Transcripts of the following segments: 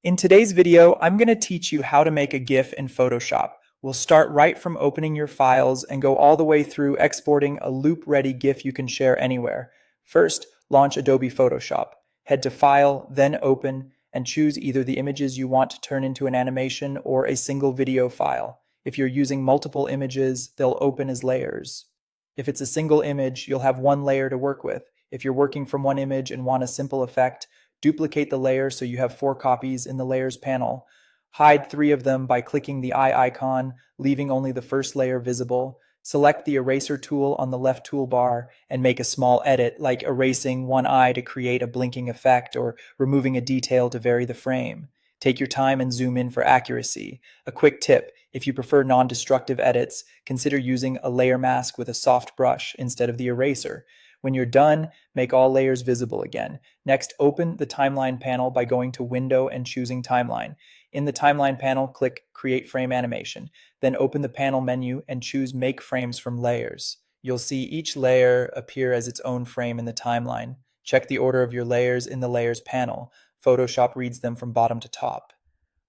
In today's video, I'm going to teach you how to make a GIF in Photoshop. We'll start right from opening your files and go all the way through exporting a loop-ready GIF you can share anywhere. First, launch Adobe Photoshop. Head to File, then Open, and choose either the images you want to turn into an animation or a single video file. If you're using multiple images, they'll open as layers. If it's a single image, you'll have one layer to work with. If you're working from one image and want a simple effect, duplicate the layer so you have 4 copies in the Layers panel. Hide 3 of them by clicking the eye icon, leaving only the first layer visible. Select the Eraser tool on the left toolbar and make a small edit, like erasing one eye to create a blinking effect or removing a detail to vary the frame. Take your time and zoom in for accuracy. A quick tip: if you prefer non-destructive edits, consider using a layer mask with a soft brush instead of the eraser. When you're done, make all layers visible again. Next, open the Timeline panel by going to Window and choosing Timeline. In the Timeline panel, click Create Frame Animation. Then open the panel menu and choose Make Frames from Layers. You'll see each layer appear as its own frame in the timeline. Check the order of your layers in the Layers panel. Photoshop reads them from bottom to top.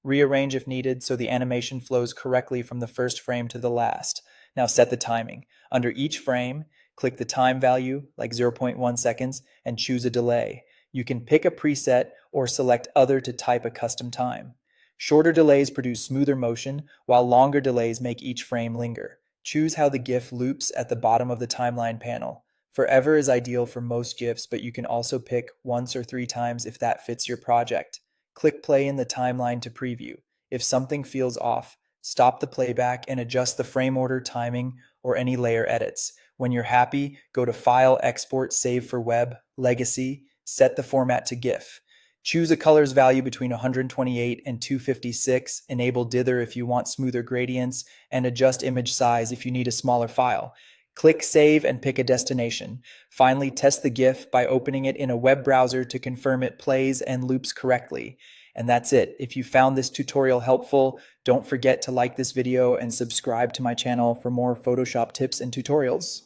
Rearrange if needed so the animation flows correctly from the first frame to the last. Now set the timing. Under each frame, click the time value, like 0.1 seconds, and choose a delay. You can pick a preset or select Other to type a custom time. Shorter delays produce smoother motion, while longer delays make each frame linger. Choose how the GIF loops at the bottom of the timeline panel. Forever is ideal for most GIFs, but you can also pick once or 3 times if that fits your project. Click play in the timeline to preview. If something feels off, stop the playback and adjust the frame order, timing, or any layer edits. When you're happy, go to File, Export, Save for Web, Legacy, set the format to GIF. Choose a colors value between 128 and 256, enable dither if you want smoother gradients, and adjust image size if you need a smaller file. Click Save and pick a destination. Finally, test the GIF by opening it in a web browser to confirm it plays and loops correctly. And that's it. If you found this tutorial helpful, don't forget to like this video and subscribe to my channel for more Photoshop tips and tutorials.